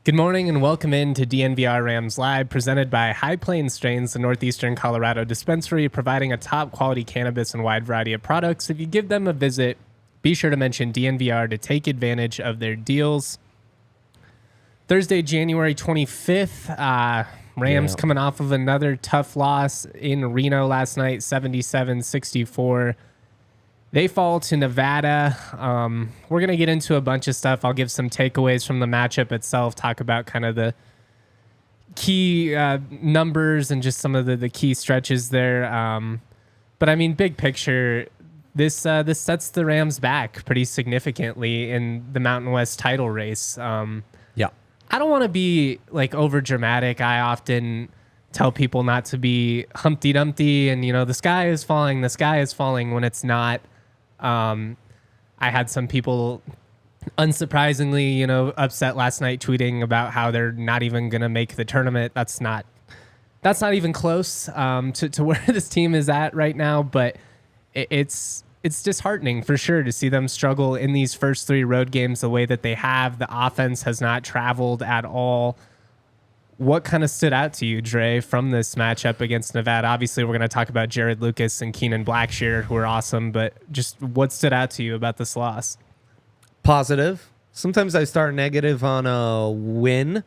Good morning and welcome in to DNVR Rams Live, presented by High Plains Strains, the Northeastern Colorado dispensary, providing a top quality cannabis and wide variety of products. If you give them a visit, be sure to mention DNVR to take advantage of their deals. Thursday, January 25th, Rams coming off of another tough loss in Reno last night, 77-64. They fall to Nevada. We're going to get into a bunch of stuff. I'll give some takeaways from the matchup itself, talk about kind of the key numbers and just some of the key stretches there. But I mean, big picture, this sets the Rams back pretty significantly in the Mountain West title race. Yeah. I don't want to be like over dramatic. I often tell people not to be Humpty Dumpty and, you know, the sky is falling when it's not. I had some people, unsurprisingly, you know, upset last night tweeting about how they're not even going to make the tournament. That's not even close to where this team is at right now. But it's disheartening for sure to see them struggle in these first three road games the way that they have. The offense has not traveled at all. What kind of stood out to you, Dre, from this matchup against Nevada? Obviously, we're going to talk about Jarod Lucas and Keenan Blackshear, who are awesome, but just what stood out to you about this loss? Positive. Sometimes I start negative on a win,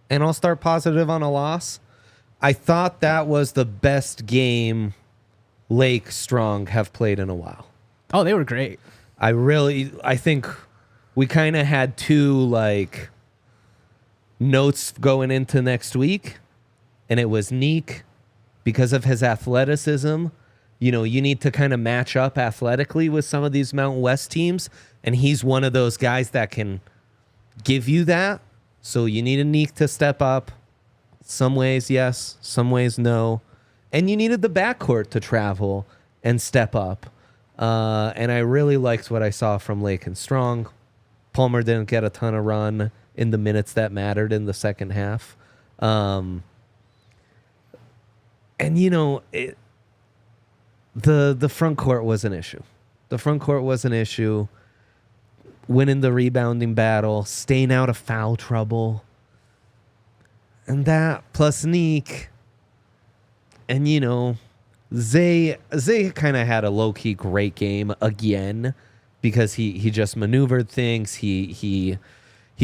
and I'll start positive on a loss. I thought that was the best game Lake Strong have played in a while. Oh, they were great. I think we kind of had two, notes going into next week, and it was Neek because of his athleticism. You know, you need to kind of match up athletically with some of these Mountain West teams, and he's one of those guys that can give you that. So you need a Neek to step up. Some ways yes, some ways no. And you needed the backcourt to travel and step up. And I really liked what I saw from Lake and Strong. Palmer didn't get a ton of run in the minutes that mattered in the second half. And, you know, the front court was an issue. The front court was an issue. Winning the rebounding battle, staying out of foul trouble. And that, plus Neek. And, you know, Zay kind of had a low-key great game again because he just maneuvered things. He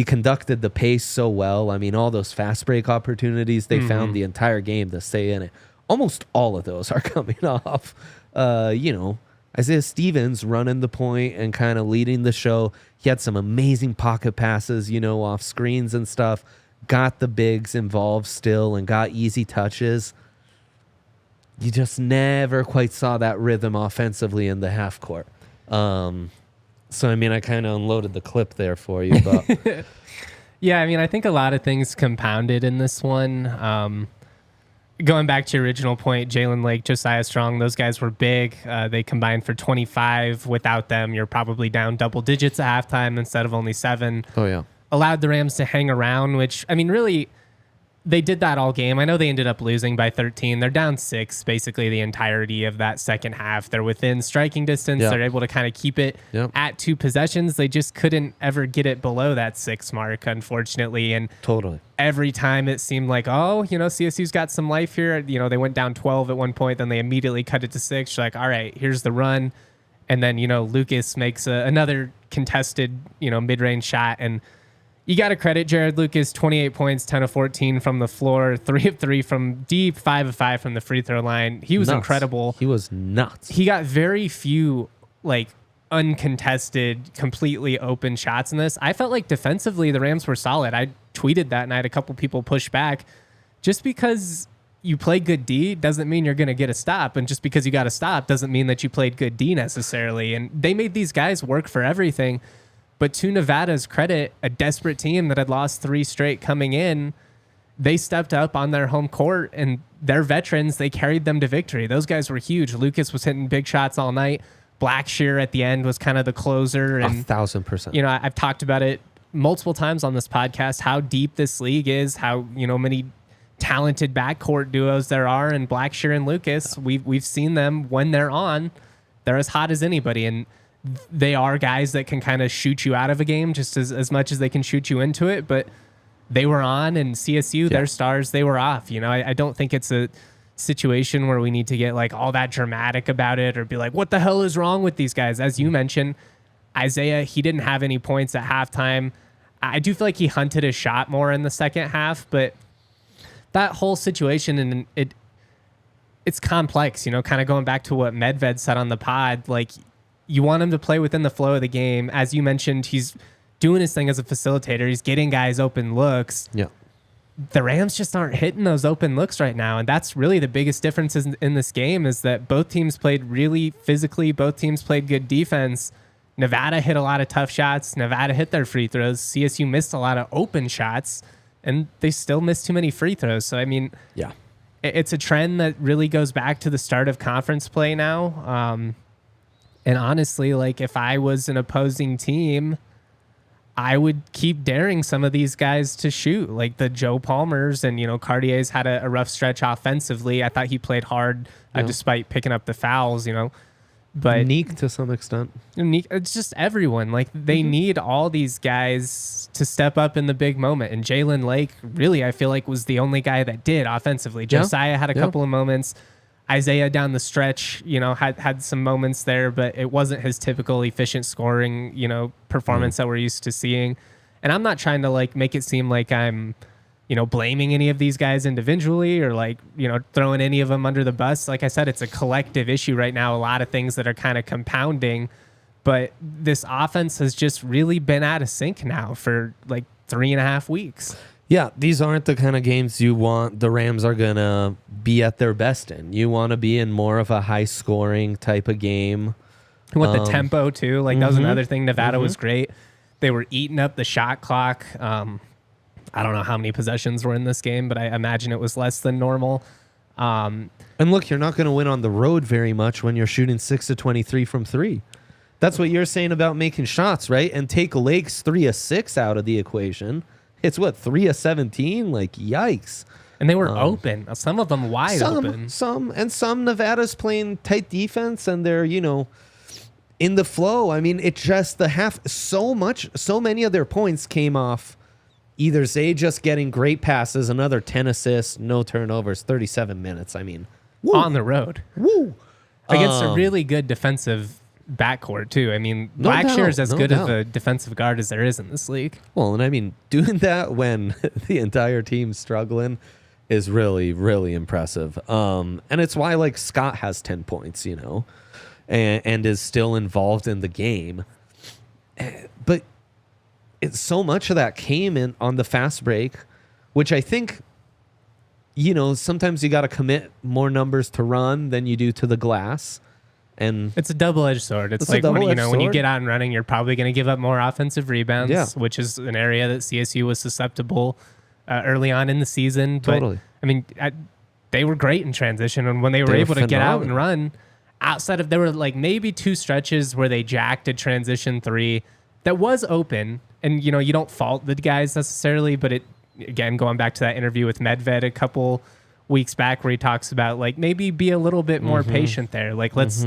conducted the pace so well. I mean, all those fast break opportunities they found the entire game to stay in it. Almost all of those are coming off. You know, Isaiah Stevens running the point and kind of leading the show. He had some amazing pocket passes, you know, off screens and stuff. Got the bigs involved still and got easy touches. You just never quite saw that rhythm offensively in the half court. So, I mean, I kind of unloaded the clip there for you. But yeah, I mean, I think a lot of things compounded in this one. Going back to your original point, Jalen Lake, Josiah Strong, those guys were big. They combined for 25. Without them, you're probably down double digits at halftime instead of only 7. Oh, yeah. Allowed the Rams to hang around, which, I mean, really, they did that all game. I know they ended up losing by 13. They're down 6 basically the entirety of that second half. They're within striking distance. Yep. They're able to kind of keep it at 2 possessions. They just couldn't ever get it below that 6 mark, unfortunately. And totally. Every time it seemed like, oh, you know, CSU's got some life here. You know, they went down 12 at one point, then they immediately cut it to 6. You're like, all right, here's the run. And then, you know, Lucas makes another contested, you know, mid-range shot. And you got to credit Jarod Lucas, 28 points, 10 of 14 from the floor, 3 of 3 from deep, 5 of 5 from the free throw line. He was incredible. He was nuts. He got very few, like, uncontested, completely open shots in this. I felt like defensively the Rams were solid. I tweeted that and I had a couple people push back. Just because you play good D doesn't mean you're going to get a stop. And just because you got a stop doesn't mean that you played good D necessarily. And they made these guys work for everything. But to Nevada's credit, a desperate team that had lost 3 straight coming in, they stepped up on their home court, and they're veterans. They carried them to victory. Those guys were huge. Lucas was hitting big shots all night. Blackshear at the end was kind of the closer. And 1,000%. You know, I've talked about it multiple times on this podcast, how deep this league is, how, you know, many talented backcourt duos there are, and Blackshear and Lucas, we've seen them when they're on, they're as hot as anybody. And they are guys that can kind of shoot you out of a game just as much as they can shoot you into it. But they were on, and CSU, their stars, they were off. You know, I don't think it's a situation where we need to get like all that dramatic about it or be like, what the hell is wrong with these guys? As you mentioned, Isaiah, he didn't have any points at halftime. I do feel like he hunted his shot more in the second half, but that whole situation, and it's complex, you know, kind of going back to what Medved said on the pod. Like, you want him to play within the flow of the game. As you mentioned, he's doing his thing as a facilitator. He's getting guys open looks. Yeah. The Rams just aren't hitting those open looks right now. And that's really the biggest difference in this game, is that both teams played really physically. Both teams played good defense. Nevada hit a lot of tough shots. Nevada hit their free throws. CSU missed a lot of open shots, and they still missed too many free throws. So, I mean, yeah, it's a trend that really goes back to the start of conference play now. And honestly, like, if I was an opposing team, I would keep daring some of these guys to shoot, like the Joe Palmers, and, you know, Cartier's had a rough stretch offensively. I thought he played hard despite picking up the fouls, you know. But Neek to some extent. It's just everyone. Like, they need all these guys to step up in the big moment. And Jalen Lake, really, I feel like, was the only guy that did offensively. Josiah had a couple of moments. Isaiah down the stretch, you know, had some moments there, but it wasn't his typical efficient scoring, you know, performance that we're used to seeing. And I'm not trying to, like, make it seem like I'm, you know, blaming any of these guys individually or, like, you know, throwing any of them under the bus. Like I said, it's a collective issue right now. A lot of things that are kind of compounding, but this offense has just really been out of sync now for like 3.5 weeks. Yeah, these aren't the kind of games you want the Rams are going to be at their best in. You want to be in more of a high-scoring type of game. With the tempo, too. Like, that was another thing. Nevada was great. They were eating up the shot clock. I don't know how many possessions were in this game, but I imagine it was less than normal. And look, you're not going to win on the road very much when you're shooting 6 of 23 from 3. That's what you're saying about making shots, right? And take Lake's 3 of 6 out of the equation. It's what, 3 of 17? Like, yikes. And they were open. Some of them wide open. Some Nevada's playing tight defense, and they're, you know, in the flow. I mean, it's just the half. So many of their points came off either Zay just getting great passes, another 10 assists, no turnovers, 37 minutes. I mean, woo. On the road. Woo. Against a really good defensive backcourt, too. I mean, Blackshear is as good of a defensive guard as there is in this league. Well, and I mean, doing that when the entire team's struggling is really, really impressive. And it's why, like, Scott has 10 points, you know, and is still involved in the game. But so much of that came in on the fast break, which I think, you know, sometimes you got to commit more numbers to run than you do to the glass. And it's a double-edged sword. It's like, when you get out and running, you're probably going to give up more offensive rebounds, which is an area that CSU was susceptible early on in the season. Totally. But, I mean, they were great in transition. And when they were able to get out and run, outside of, there were like maybe 2 stretches where they jacked a transition 3 that was open. And, you know, you don't fault the guys necessarily, but it, again, going back to that interview with Medved a couple weeks back where he talks about, like, maybe be a little bit more patient there. Like, let's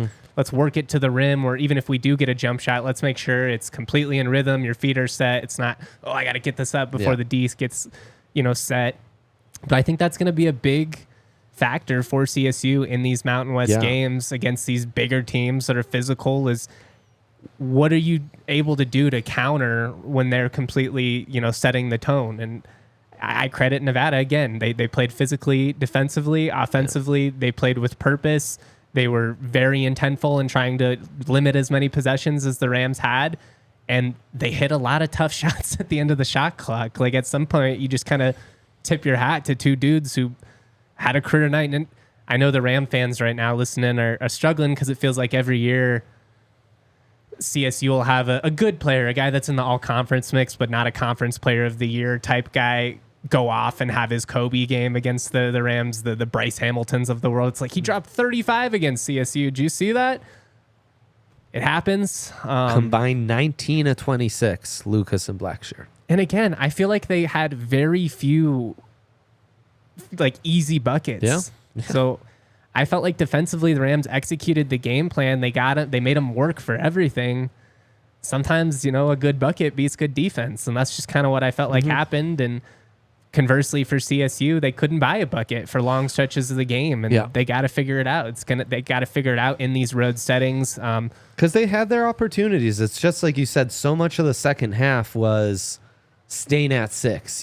work it to the rim, or even if we do get a jump shot, let's make sure it's completely in rhythm. Your feet are set. It's not, oh, I got to get this up before the D gets, you know, set. But I think that's going to be a big factor for CSU in these Mountain West games against these bigger teams that are physical, is what are you able to do to counter when they're completely, you know, setting the tone? And I credit Nevada again. They played physically, defensively, offensively. They played with purpose. They were very intentful in trying to limit as many possessions as the Rams had. And they hit a lot of tough shots at the end of the shot clock. Like, at some point, you just kind of tip your hat to 2 dudes who had a career night. And I know the Ram fans right now listening are struggling because it feels like every year CSU will have a good player, a guy that's in the all-conference mix, but not a conference player of the year type guy, go off and have his Kobe game against the Rams, the Bryce Hamiltons of the world. It's like he dropped 35 against CSU. Did you see that? It happens. Combined 19 of 26, Lucas and Blackshear. And again, I feel like they had very few like easy buckets. Yeah. So I felt like defensively the Rams executed the game plan. They got it. They made them work for everything. Sometimes, a good bucket beats good defense. And that's just kind of what I felt like happened. And conversely for CSU, they couldn't buy a bucket for long stretches of the game. And they got to figure it out. They got to figure it out in these road settings. Because they had their opportunities. It's just like you said, so much of the second half was staying at 6.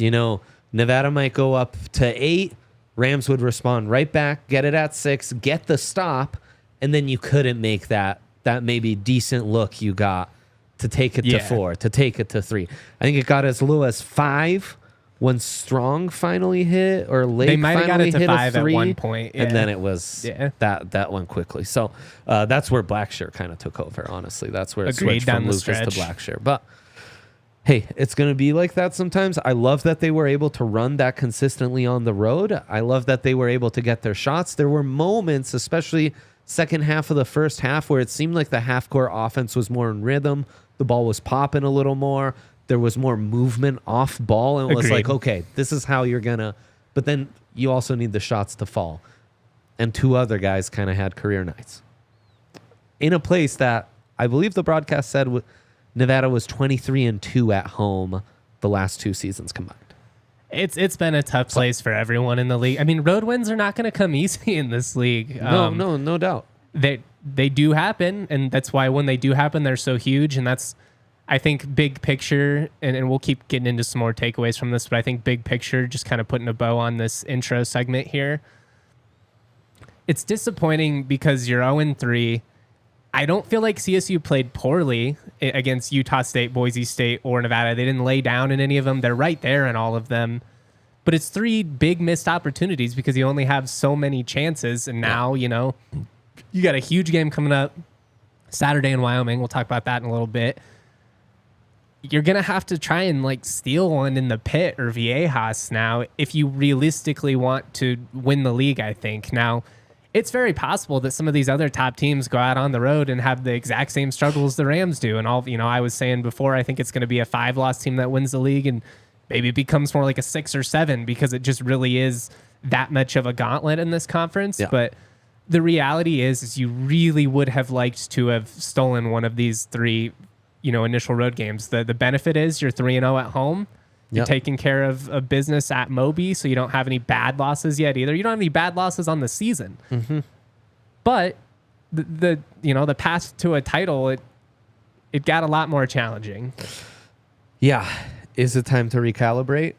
Nevada might go up to 8. Rams would respond right back, get it at 6, get the stop, and then you couldn't make that maybe decent look you got to take it to 4, to take it to 3. I think it got as low as 5 when Strong finally hit, or Lake they might have got it to hit 5 a 3, at one point. and then it was that went quickly. So that's where Blackshear kind of took over, honestly. That's where it switched from Lucas to Blackshear. But hey, it's going to be like that sometimes. I love that they were able to run that consistently on the road. I love that they were able to get their shots. There were moments, especially second half of the first half, where it seemed like the half-court offense was more in rhythm. The ball was popping a little more. There was more movement off ball. And it was like, okay, this is how you're going to... But then you also need the shots to fall. And 2 other guys kind of had career nights. In a place that I believe the broadcast said Nevada was 23-2 at home the last 2 seasons combined. It's been a tough place for everyone in the league. I mean, road wins are not going to come easy in this league. No doubt. They do happen, and that's why when they do happen, they're so huge. And that's, I think, big picture, and we'll keep getting into some more takeaways from this, but I think big picture, just kind of putting a bow on this intro segment here. It's disappointing because you're 0-3. I don't feel like CSU played poorly against Utah State, Boise State, or Nevada. They didn't lay down in any of them. They're right there in all of them. But it's 3 big missed opportunities because you only have so many chances. And now, you got a huge game coming up Saturday in Wyoming. We'll talk about that in a little bit. You're going to have to try and steal one in the Pit or Viejas now if you realistically want to win the league, I think. Now, it's very possible that some of these other top teams go out on the road and have the exact same struggles the Rams do. And I was saying before, I think it's going to be a 5-loss team that wins the league, and maybe it becomes more like a 6 or 7 because it just really is that much of a gauntlet in this conference. Yeah. But the reality is you really would have liked to have stolen one of these 3, initial road games. The benefit is you're 3-0 at home. You're taking care of business at Moby, so you don't have any bad losses yet either. You don't have any bad losses on the season. Mm-hmm. But the path to a title, it got a lot more challenging. Yeah. Is it time to recalibrate?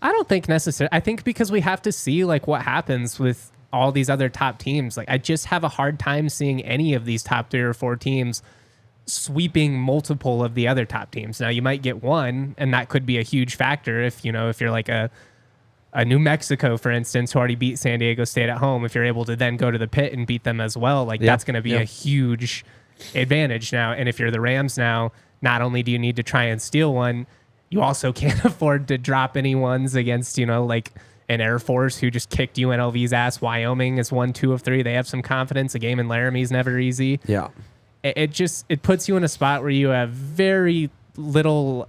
I don't think necessarily. I think because we have to see what happens with all these other top teams. I just have a hard time seeing any of these top 3 or 4 teams sweeping multiple of the other top teams. Now you might get one, and that could be a huge factor if you're like a New Mexico, for instance, who already beat San Diego State at home. If you're able to then go to the Pit and beat them as well, that's going to be a huge advantage now. And if you're the Rams now, not only do you need to try and steal one, you also can't afford to drop any ones against an Air Force who just kicked UNLV's ass. Wyoming is 1-2 of 3. They have some confidence. A game in Laramie is never easy. Yeah. It puts you in a spot where you have very little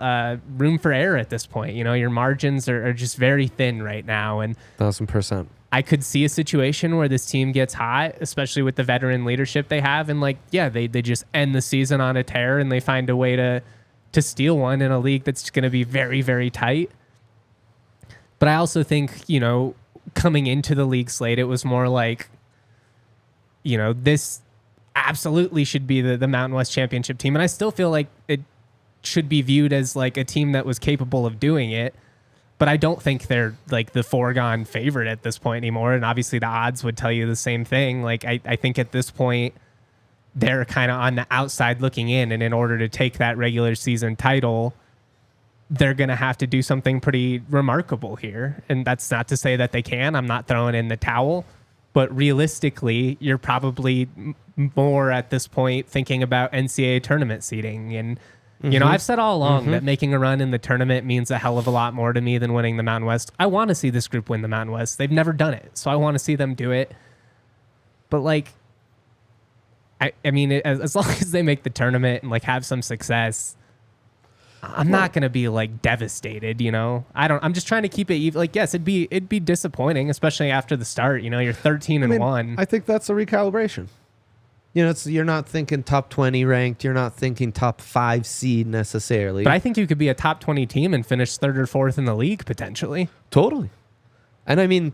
room for error at this point. Your margins are just very thin right now. And 1,000%. I could see a situation where this team gets hot, especially with the veteran leadership they have. And they just end the season on a tear and they find a way to steal one in a league that's going to be very, very tight. But I also think, coming into the league slate, it was more like, this absolutely should be the Mountain West Championship team. And I still feel like it should be viewed as a team that was capable of doing it. But I don't think they're the foregone favorite at this point anymore. And obviously the odds would tell you the same thing. I think at this point, they're kind of on the outside looking in. And in order to take that regular season title, they're going to have to do something pretty remarkable here. And that's not to say that they can. I'm not throwing in the towel. But realistically, you're probably more at this point thinking about NCAA tournament seeding. And You know, I've said all along that making a run in the tournament means a hell of a lot more to me than winning the Mountain West. I want to see this group win the Mountain West. They've never done it, so I want to see them do it. But like, I mean, as long as they make the tournament and like have some success, I'm not gonna be like devastated. You know, I'm just trying to keep it even. Like, yes, it'd be disappointing, especially after the start. You know, you're 13-1. I think that's a recalibration. You know, you're not thinking top 20 ranked. You're not thinking top 5 seed necessarily. But I think you could be a top 20 team and finish 3rd or 4th in the league potentially. Totally. And I mean,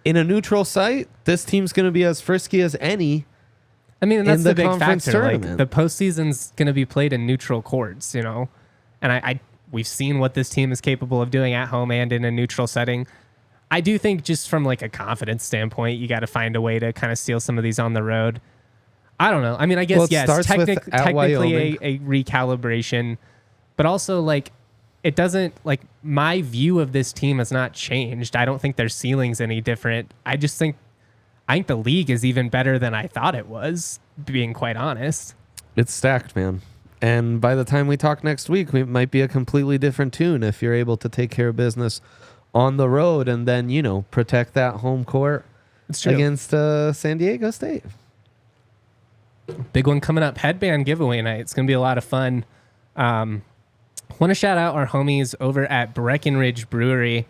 in a neutral site, this team's going to be as frisky as any. I mean, and that's the big factor. Tournament. Like, the postseason's going to be played in neutral courts, you know. And we've seen what this team is capable of doing at home and in a neutral setting. I do think just from like a confidence standpoint, you got to find a way to kind of steal some of these on the road. I don't know. I mean, I guess, yes, technically a recalibration, but also like it doesn't, like, my view of this team has not changed. I don't think their ceiling's any different. I think the league is even better than I thought it was, being quite honest. It's stacked, man. And by the time we talk next week, it might be a completely different tune if you're able to take care of business on the road and then, you know, protect that home court against San Diego State. Big one coming up, headband giveaway night. It's going to be a lot of fun. Want to shout out our homies over at Breckenridge Brewery.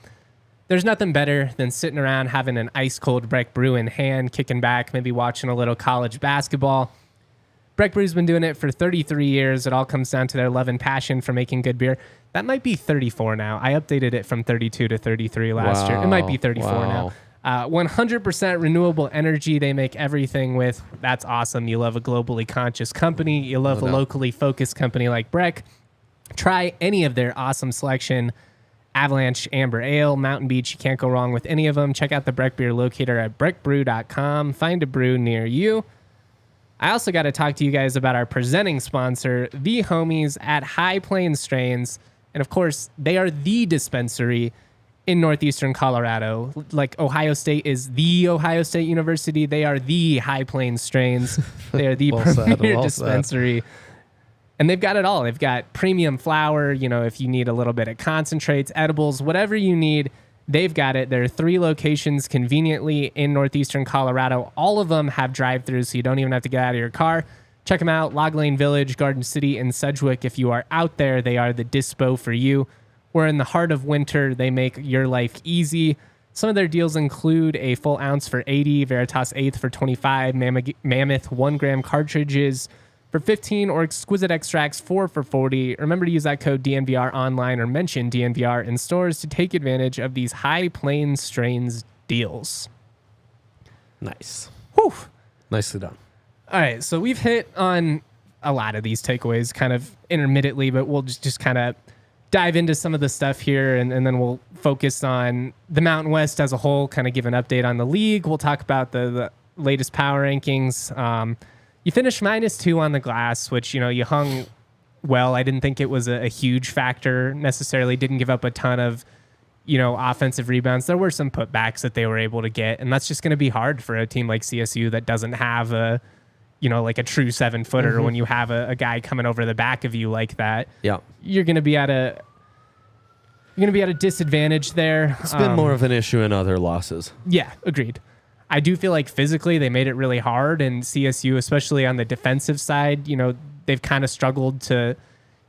There's nothing better than sitting around having an ice-cold Breck Brew in hand, kicking back, maybe watching a little college basketball. Breck Brew's been doing it for 33 years. It all comes down to their love and passion for making good beer. That might be 34 now. I updated it from 32 to 33 last year. It might be 34 now. 100% renewable energy they make everything with. That's awesome. You love a globally conscious company. You love a locally focused company like Breck. Try any of their awesome selection. Avalanche, Amber Ale, Mountain Beach. You can't go wrong with any of them. Check out the Breck Beer locator at breckbrew.com. Find a brew near you. I also got to talk to you guys about our presenting sponsor, the homies at High Plains Strains. And of course, they are the dispensary in northeastern Colorado. Like Ohio State is the Ohio State University. They are the High Plains Strains. They are the premier dispensary. And they've got it all. They've got premium flower, you know, if you need a little bit of concentrates, edibles, whatever you need, they've got it. There are 3 locations conveniently in northeastern Colorado. All of them have drive-thrus, so you don't even have to get out of your car. Check them out, Log Lane Village, Garden City, and Sedgwick. If you are out there, they are the dispo for you. We're in the heart of winter. They make your life easy. Some of their deals include a full ounce for 80, Veritas Eighth for 25, Mammoth 1 gram cartridges for 15, or exquisite extracts 4 for 40. Remember to use that code DNVR online or mention DNVR in stores to take advantage of these High Plains Strains deals. Nice. Whew. Nicely done. All right, so we've hit on a lot of these takeaways kind of intermittently, but we'll just kind of dive into some of the stuff here, and then we'll focus on the Mountain West as a whole, kind of give an update on the league. We'll talk about the latest power rankings. You finished -2 on the glass, which, you know, you hung well. I didn't think it was a huge factor necessarily. Didn't give up a ton of, you know, offensive rebounds. There were some putbacks that they were able to get, and that's just going to be hard for a team like CSU that doesn't have a, you know, like a true 7-footer. When you have a guy coming over the back of you like that. Yeah, you're going to be at a disadvantage there. It's been more of an issue in other losses. Yeah, agreed. I do feel like physically they made it really hard, and CSU, especially on the defensive side, you know, they've kind of struggled to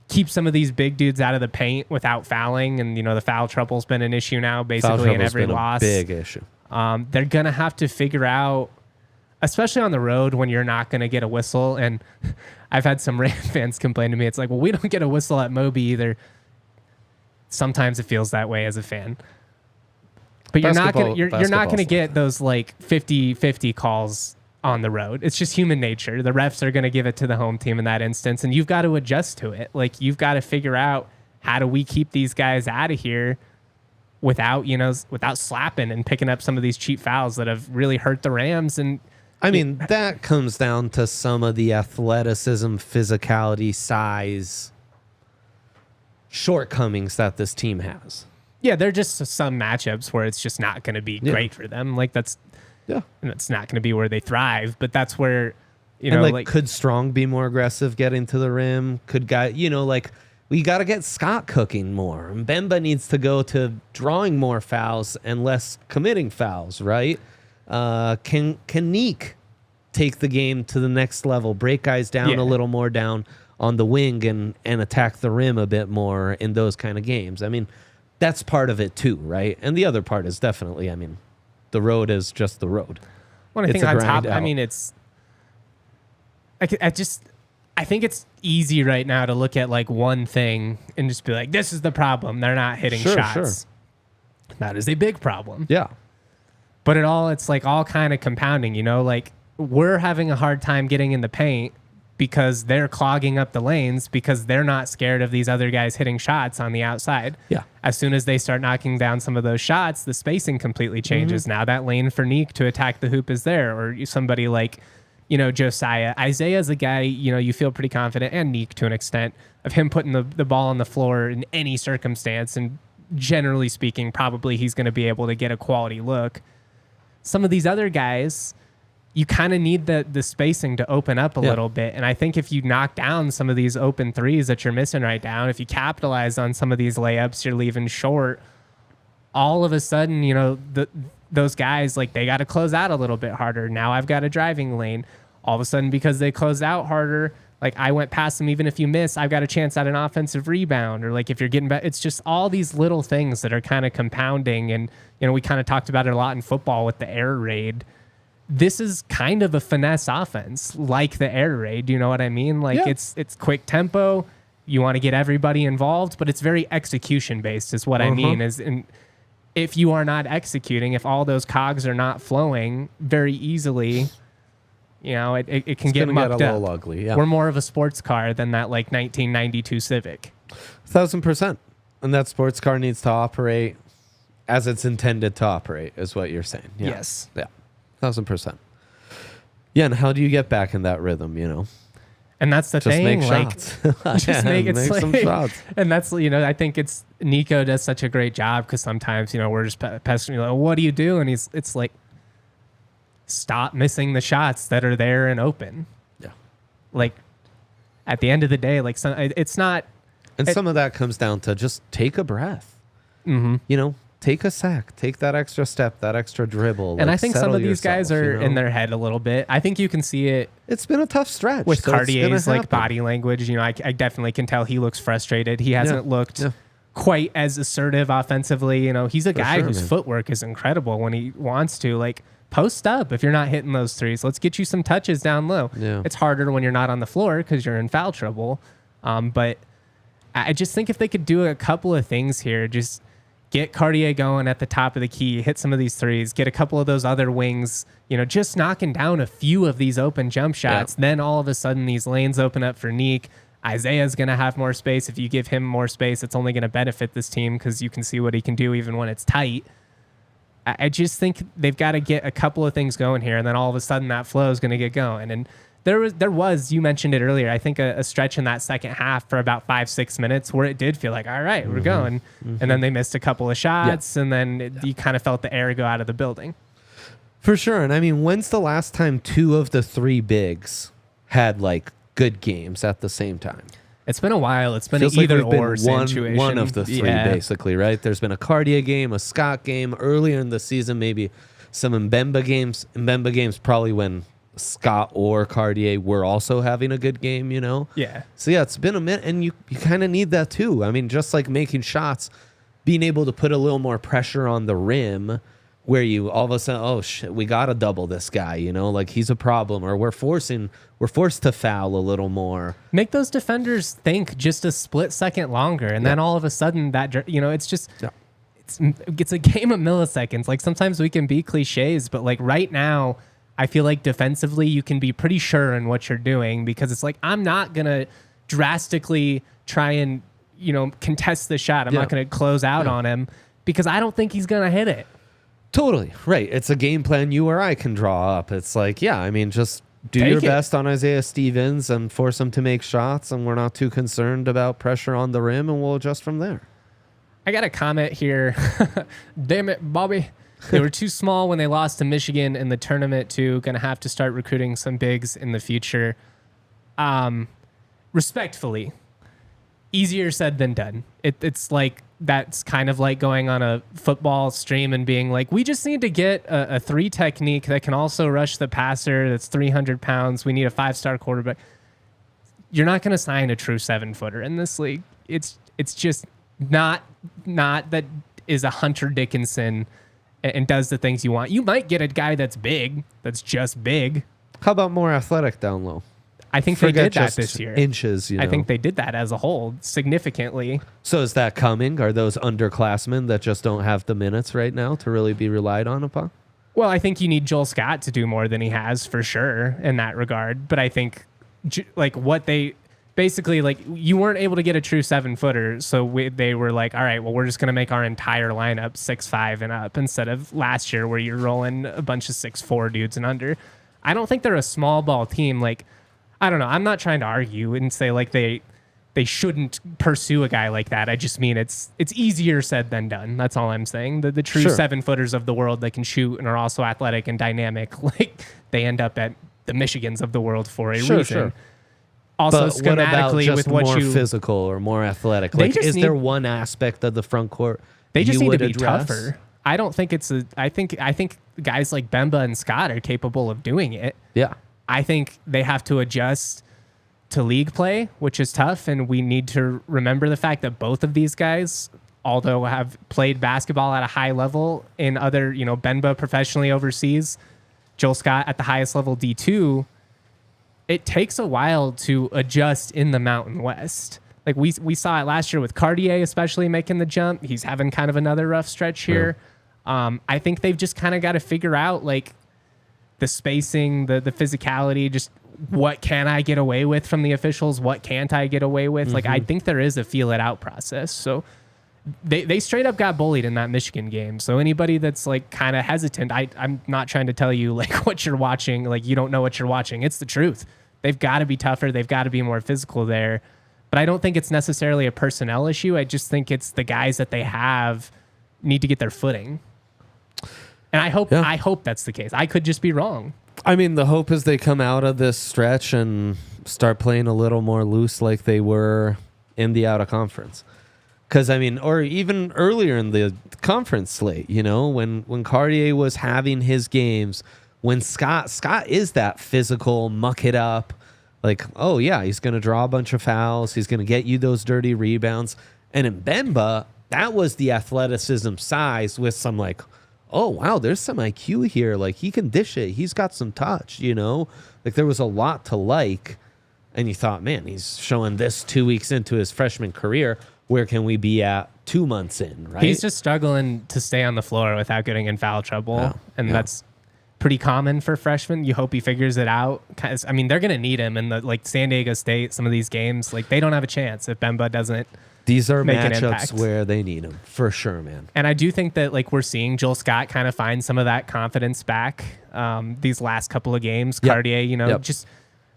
keep some of these big dudes out of the paint without fouling, and, you know, the foul trouble's been an issue now basically in every loss. Big issue. They're going to have to figure out, especially on the road when you're not going to get a whistle, and I've had some Ram fans complain to me. It's like, well, we don't get a whistle at Moby either. Sometimes it feels that way as a fan. But you're not gonna get those like 50-50 calls on the road. It's just human nature. The refs are gonna give it to the home team in that instance, and you've got to adjust to it. Like, you've got to figure out, how do we keep these guys out of here without slapping and picking up some of these cheap fouls that have really hurt the Rams. And I mean, that comes down to some of the athleticism, physicality, size shortcomings that this team has. Yeah, they're just some matchups where it's just not going to be great for them. Like, that's not going to be where they thrive. But that's where, You and know, like could Strong be more aggressive getting to the rim? Could guy, you know, like we got to get Scott cooking more. And Bemba needs to go to drawing more fouls and less committing fouls, right? Can Neek take the game to the next level, break guys down a little more down on the wing and attack the rim a bit more in those kind of games? I memean, that's part of it too, right? And the other part is definitely, I mean, the road is just the road. Well, I think on top, I mean, it's, I think it's easy right now to look at like one thing and just be like, this is the problem. They're not hitting shots. Sure. That is a big problem. Yeah. But it's like all kind of compounding, you know, like we're having a hard time getting in the paint because they're clogging up the lanes because they're not scared of these other guys hitting shots on the outside. Yeah. As soon as they start knocking down some of those shots, the spacing completely changes. Now that lane for Neek to attack the hoop is there, or somebody like, you know, Josiah. Isaiah's a guy, you know, you feel pretty confident, and Neek to an extent, of him putting the ball on the floor in any circumstance. And generally speaking, probably he's going to be able to get a quality look. Some of these other guys, you kind of need the spacing to open up a little bit. And I think if you knock down some of these open threes that you're missing right now, if you capitalize on some of these layups you're leaving short, all of a sudden, you know, those guys, like, they got to close out a little bit harder. Now I've got a driving lane. All of a sudden, because they close out harder, like I went past them, even if you miss, I've got a chance at an offensive rebound. Or like if you're getting back, it's just all these little things that are kind of compounding. And, you know, we kind of talked about it a lot in football with the air raid. This is kind of a finesse offense, like the air raid. You know what I mean? Like it's quick tempo. You want to get everybody involved, but it's very execution based is what I mean. And if you are not executing, if all those cogs are not flowing very easily, you know, it can get mucked up. A little ugly. Yeah. We're more of a sports car than that like 1992 Civic. 1,000%. And that sports car needs to operate as it's intended to operate, is what you're saying. Yeah. Yes. Yeah. 1,000%. Yeah, and how do you get back in that rhythm, you know? And that's the thing. Make like, shots. just make some shots. And that's, you know, I think it's Nico does such a great job because sometimes, you know, we're just pestering, like, what do you do? And it's like, stop missing the shots that are there and open. Yeah. Like, at the end of the day, like, it's not. And some of that comes down to just take a breath. Mm-hmm. You know, take a sack, take that extra step, that extra dribble. And like, I think some of these guys are in their head a little bit. I think you can see it. It's been a tough stretch. With so Cartier's like body language, you know, I definitely can tell he looks frustrated. He hasn't looked quite as assertive offensively. You know, he's a guy whose footwork is incredible when he wants to. Like, post up if you're not hitting those threes. Let's get you some touches down low. Yeah. It's harder when you're not on the floor because you're in foul trouble. But I just think if they could do a couple of things here, just get Cartier going at the top of the key, hit some of these threes, get a couple of those other wings, you know, just knocking down a few of these open jump shots. Then all of a sudden these lanes open up for Neek. Isaiah's going to have more space. If you give him more space, it's only going to benefit this team because you can see what he can do even when it's tight. I just think they've got to get a couple of things going here, and then all of a sudden that flow is going to get going. And there was, you mentioned it earlier, I think a stretch in that second half for about 5-6 minutes where it did feel like, all right, we're going. And then they missed a couple of shots, and then you kind of felt the air go out of the building. For sure. And I mean, when's the last time 2 of the 3 bigs had like good games at the same time? It's been a while. It's been an either or situation. One of the 3, basically, right? There's been a Cartier game, a Scott game. Earlier in the season, maybe some Mbemba games. Mbemba games probably when Scott or Cartier were also having a good game, you know? Yeah. So, yeah, it's been a minute, and you kind of need that too. I mean, just like making shots, being able to put a little more pressure on the rim where you all of a sudden, oh, shit, we got to double this guy, you know? Like, he's a problem, or we're forced to foul a little more. Make those defenders think just a split second longer, and then all of a sudden that, you know, it's just it's a game of milliseconds. Like, sometimes we can be cliches, but like right now I feel like defensively you can be pretty sure in what you're doing because it's like, I'm not going to drastically try and, you know, contest the shot. I'm not going to close out on him because I don't think he's going to hit it. Totally. Right. It's a game plan you or I can draw up. It's like, yeah, I mean, just do your best on Isaiah Stevens and force him to make shots, and we're not too concerned about pressure on the rim, and we'll adjust from there. I got a comment here. Damn it, Bobby. They were too small when they lost to Michigan in the tournament too. Going to have to start recruiting some bigs in the future. Respectfully, easier said than done. It's like that's kind of like going on a football stream and being like, we just need to get a 3 technique that can also rush the passer that's 300 pounds. We need a 5-star quarterback. You're not going to sign a true 7-footer in this league. It's just not that is a Hunter Dickinson and does the things you want. You might get a guy that's big, that's just big. How about more athletic down low? I think they did that this year. Inches, I think they did that as a whole significantly. So is that coming? Are those underclassmen that just don't have the minutes right now to really be relied on upon? Well, I think you need Joel Scott to do more than he has for sure in that regard. But I think like what they basically like, you weren't able to get a true 7-footer. So they were like, all right, well, we're just going to make our entire lineup 6'5" and up instead of last year where you're rolling a bunch of 6'4" dudes and under. I don't think they're a small ball team. Like, I don't know. I'm not trying to argue and say like they shouldn't pursue a guy like that. I just mean it's easier said than done. That's all I'm saying. The true 7-footers of the world that can shoot and are also athletic and dynamic, like they end up at the Michigans of the world for a reason. Sure. Also, but what about just with more physical or more athletic? Like, is there one aspect of the front court they just you need to be address? tougher? I don't think it's a. I think guys like Bemba and Scott are capable of doing it. Yeah. I think they have to adjust to league play, which is tough, and we need to remember the fact that both of these guys, although have played basketball at a high level in other, Bemba professionally overseas, Joel Scott at the highest level D2, it takes a while to adjust in the Mountain West. Like we saw it last year with Cartier, especially making the jump. He's having kind of another rough stretch here. Yeah. I think they've just kind of got to figure out like the spacing, the physicality, just what can I get away with from the officials? What can't I get away with? Mm-hmm. Like, I think there is a feel it out process. So they straight up got bullied in that Michigan game. So anybody that's like kind of hesitant, I'm not trying to tell you like what you're watching, like you don't know what you're watching. It's the truth. They've got to be tougher. They've got to be more physical there. But I don't think it's necessarily a personnel issue. I just think it's the guys that they have need to get their footing. And I hope that's the case. I could just be wrong. I mean, the hope is they come out of this stretch and start playing a little more loose like they were in the out of conference. Because, I mean, or even earlier in the conference slate, when Cartier was having his games, when Scott is that physical, muck it up, like, oh, yeah, he's going to draw a bunch of fouls. He's going to get you those dirty rebounds. And in Bemba, that was the athleticism size with some like, oh, wow, there's some IQ here. Like, he can dish it. He's got some touch, Like, there was a lot to like. And you thought, man, he's showing this 2 weeks into his freshman career. Where can we be at 2 months in, right? He's just struggling to stay on the floor without getting in foul trouble. And that's pretty common for freshmen. You hope he figures it out. I mean, they're going to need him in the San Diego State, some of these games. Like, they don't have a chance if Bemba doesn't. These are matchups where they need him, for sure, man. And I do think that we're seeing Joel Scott kind of find some of that confidence back these last couple of games. Yep. Cartier, just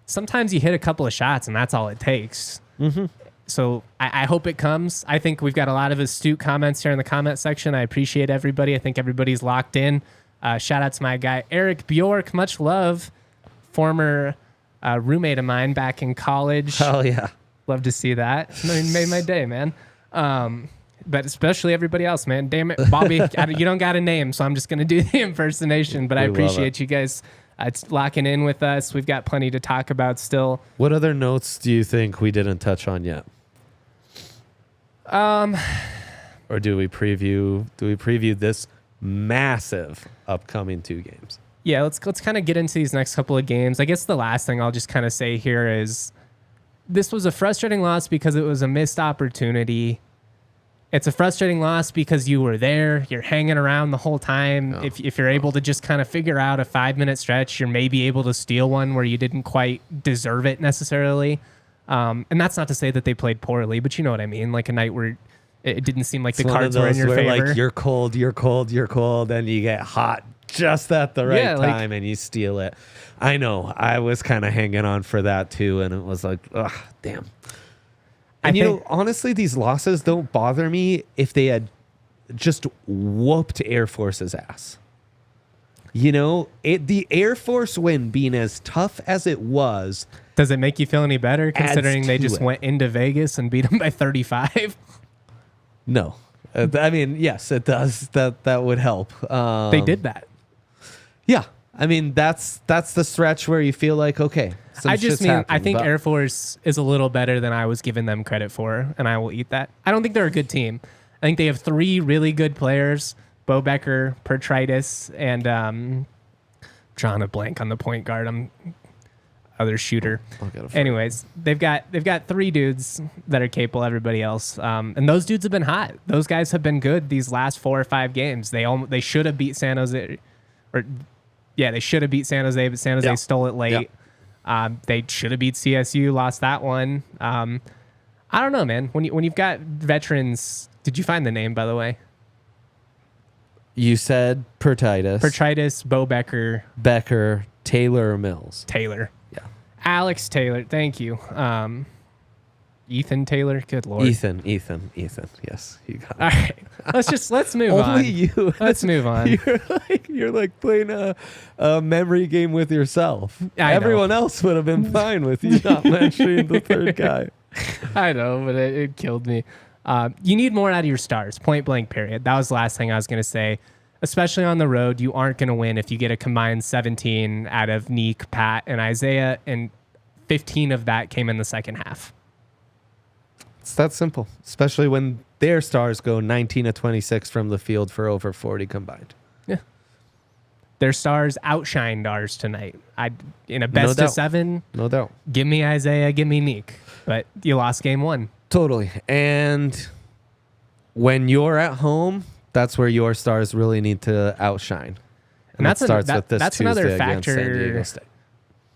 sometimes you hit a couple of shots and that's all it takes. Mm-hmm. So I hope it comes. I think we've got a lot of astute comments here in the comment section. I appreciate everybody. I think everybody's locked in. Shout out to my guy, Eric Bjork. Much love. Former roommate of mine back in college. Oh, yeah. Love to see that. Made my day, man. But especially everybody else, man. Damn it, Bobby, you don't got a name, so I'm just going to do the impersonation. But I appreciate you guys locking in with us. We've got plenty to talk about still. What other notes do you think we didn't touch on yet? Or do we preview this massive upcoming 2 games? Yeah, let's kind of get into these next couple of games. I guess the last thing I'll just kind of say here is this was a frustrating loss because it was a missed opportunity. It's a frustrating loss because you were there, you're hanging around the whole time. If you're able to just kind of figure out a 5-minute stretch, you're maybe able to steal one where you didn't quite deserve it necessarily. And that's not to say that they played poorly, but you know what I mean? Like a night where it didn't seem like the cards were in your favor. Like you're cold, and you get hot just at the right time and you steal it. I know. I was kind of hanging on for that too, and it was like, ugh, damn. And honestly, these losses don't bother me if they had just whooped Air Force's ass. You know, the Air Force win being as tough as it was. Does it make you feel any better considering they just went into Vegas and beat them by 35? No. I mean, yes, it does. That would help. They did that. Yeah. I mean, that's the stretch where you feel like, okay. I think Air Force is a little better than I was giving them credit for, and I will eat that. I don't think they're a good team. I think they have 3 really good players, Bo Becker, Pertritis, and drawing a blank on the point guard. Other shooter. Anyways, they've got 3 dudes that are capable. Everybody else, and those dudes have been hot. Those guys have been good these last 4 or 5 games. They should have beat San Jose, they should have beat San Jose, but San Jose stole it late. They should have beat CSU, lost that one. I don't know, man. When you've got veterans, did you find the name, by the way? You said Pertritis, Bo Becker, Taylor or Mills? Taylor. Yeah. Alex Taylor. Thank you. Ethan Taylor. Good Lord. Ethan. Yes, you got it. All right. Let's move on. Only you. Let's move on. You're like playing a memory game with yourself. Everyone else would have been fine with you not mentioning the third guy. I know, but it killed me. You need more out of your stars, point blank, period. That was the last thing I was going to say. Especially on the road, you aren't going to win if you get a combined 17 out of Neek, Pat, and Isaiah, and 15 of that came in the second half. It's that simple, especially when their stars go 19 of 26 from the field for over 40 combined. Yeah. Their stars outshined ours tonight. In a best of 7, no doubt. Give me Isaiah, give me Neek. But you lost game 1. Totally. And when you're at home, that's where your stars really need to outshine. And that starts with this Tuesday another against San factor. Diego State.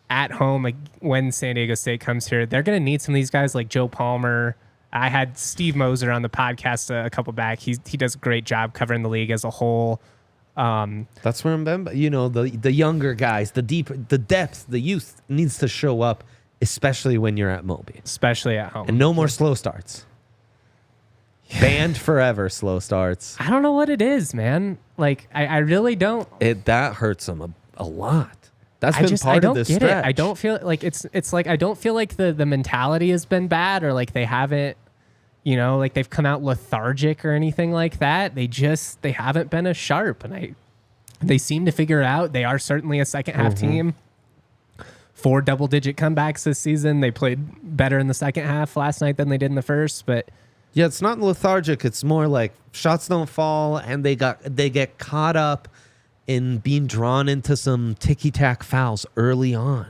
At home, when San Diego State comes here, they're going to need some of these guys like Joe Palmer. I had Steve Moser on the podcast a couple back. He does a great job covering the league as a whole. That's where the younger guys, the depth, the youth needs to show up, especially when you're at Moby. Especially at home. And no more slow starts. Banned forever, slow starts. I don't know what it is, man. I really don't. That hurts them a lot. That's been part of this stretch. I don't feel like it's like I don't feel like the mentality has been bad or like they haven't, they've come out lethargic or anything like that. They haven't been as sharp, and they seem to figure it out. They are certainly a second half team. 4 double-digit comebacks this season. They played better in the second half last night than they did in the first, but. Yeah, it's not lethargic. It's more like shots don't fall, and they get caught up in being drawn into some ticky-tack fouls early on.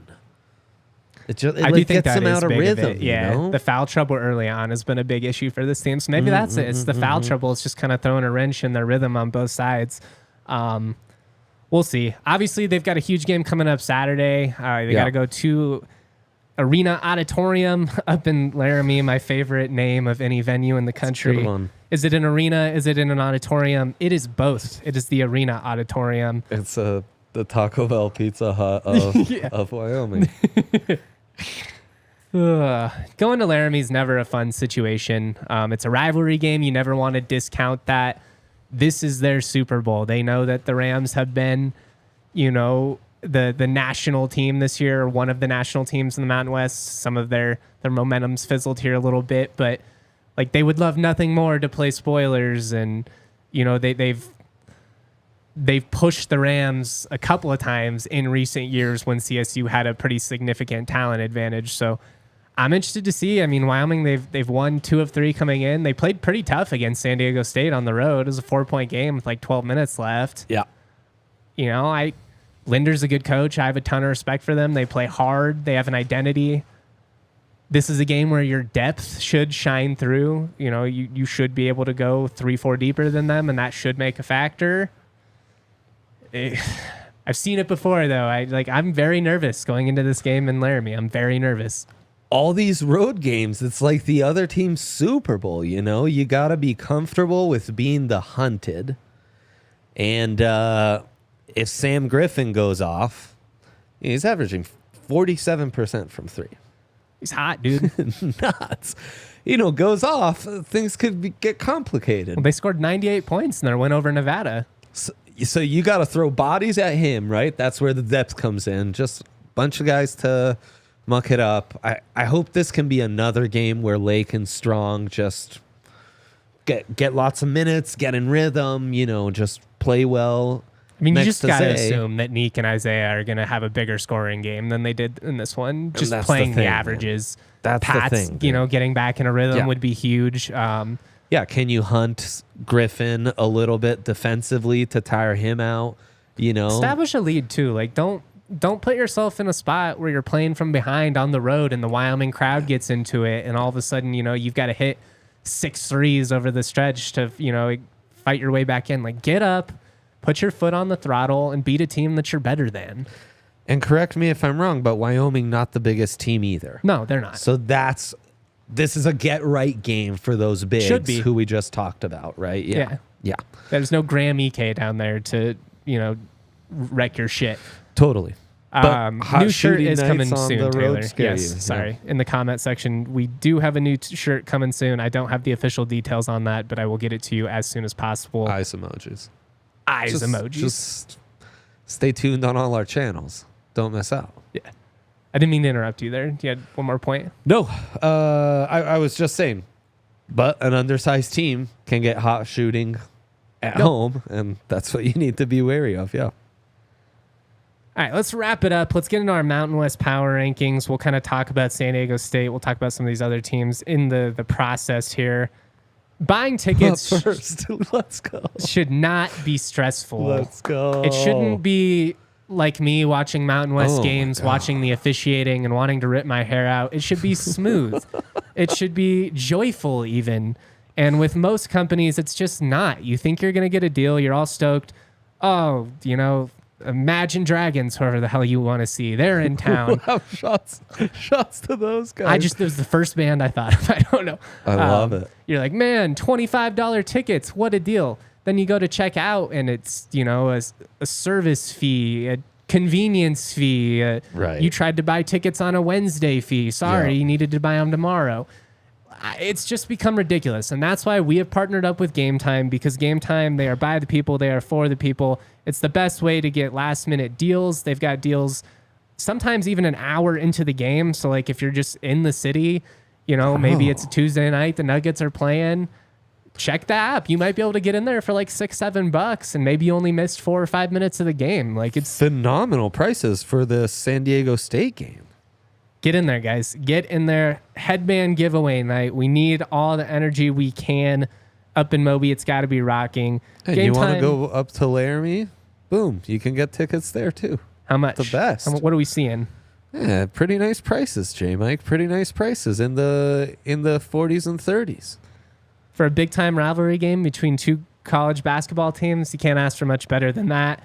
It gets them out of rhythm. Yeah, the foul trouble early on has been a big issue for this team. So maybe that's it. It's the foul trouble. It's just kind of throwing a wrench in their rhythm on both sides. We'll see. Obviously, they've got a huge game coming up Saturday. They got to go to Arena Auditorium up in Laramie, my favorite name of any venue in the country. Is it an arena? Is it in an auditorium? It is both. It is the Arena Auditorium. It's the Taco Bell Pizza Hut of Wyoming. Going to Laramie is never a fun situation. It's a rivalry game. You never want to discount that. This is their Super Bowl. They know that the Rams have been, the national team this year, or one of the national teams in the Mountain West. Some of their momentum's fizzled here a little bit, but they would love nothing more to play spoilers, and they've pushed the Rams a couple of times in recent years when CSU had a pretty significant talent advantage. So I'm interested to see. I mean, Wyoming, they've won 2 of 3 coming in. They played pretty tough against San Diego State on the road. It was a 4-point game with 12 minutes left. Yeah. Linder's a good coach. I have a ton of respect for them. They play hard. They have an identity. This is a game where your depth should shine through. You should be able to go 3-4 deeper than them, and that should make a factor. I've seen it before, though. I'm very nervous going into this game in Laramie. I'm very nervous. All these road games, it's like the other team's Super Bowl, You got to be comfortable with being the hunted. And if Sam Griffin goes off, he's averaging 47% from 3. He's hot, dude. Nuts. goes off, things could get complicated. Well, they scored 98 points in their win over Nevada. So you got to throw bodies at him, right? That's where the depth comes in. Just a bunch of guys to muck it up. I hope this can be another game where Lake and Strong just get lots of minutes, get in rhythm, just play well. I mean, you just got to assume that Neek and Isaiah are going to have a bigger scoring game than they did in this one. Just playing the averages. Man. That's Pats, the thing. Getting back in a rhythm would be huge. Can you hunt Griffin a little bit defensively to tire him out? Establish a lead too. Like don't put yourself in a spot where you're playing from behind on the road and the Wyoming crowd gets into it, and all of a sudden you've got to hit 6 threes over the stretch to fight your way back in. Like, get up, put your foot on the throttle, and beat a team that you're better than. And correct me if I'm wrong, but Wyoming not the biggest team either. No, they're not. So this is a get right game for those bigs who we just talked about, right? Yeah. There's no Graham Ike down there to wreck your shit. Totally. New shirt is coming soon, Taylor. Yes, sorry. In the comment section, we do have a new shirt coming soon. I don't have the official details on that, but I will get it to you as soon as possible. Eyes emojis. Emojis. Just stay tuned on all our channels. Don't miss out. Yeah. I didn't mean to interrupt you there. You had one more point? No. I was just saying, but an undersized team can get hot shooting at home, and that's what you need to be wary of. Yeah. All right, let's wrap it up. Let's get into our Mountain West power rankings. We'll kind of talk about San Diego State. We'll talk about some of these other teams in the process here. Buying tickets let's go. Should not be stressful. Let's go. It shouldn't be like me watching Mountain West games, watching the officiating and wanting to rip my hair out. It should be smooth. It should be joyful even. And with most companies, it's just not. You think you're going to get a deal. You're all stoked. Oh, Imagine Dragons, whoever the hell you want to see. They're in town. Wow, shots to those guys. It was the first band I thought of. I don't know. I love it. You're like, man, $25 tickets. What a deal. Then you go to check out and it's, a service fee, a convenience fee. Right. You tried to buy tickets on a Wednesday fee. Sorry, you needed to buy them tomorrow. It's just become ridiculous. And that's why we have partnered up with Game Time, because Game Time, they are by the people, they are for the people. It's the best way to get last minute deals. They've got deals sometimes even an hour into the game. So like if you're just in the city, maybe it's a Tuesday night, the Nuggets are playing, check the app. You might be able to get in there for like $6-7 and maybe you only missed 4 or 5 minutes of the game. Like, it's phenomenal prices for the San Diego State game. Get in there, guys. Get in there. Headband giveaway night. We need all the energy we can up in Moby. It's got to be rocking. And you want to go up to Laramie? Boom. You can get tickets there too. How much? The best. What are we seeing? Yeah, pretty nice prices, J-Mike. Pretty nice prices in the 40s and 30s. For a big-time rivalry game between two college basketball teams, you can't ask for much better than that.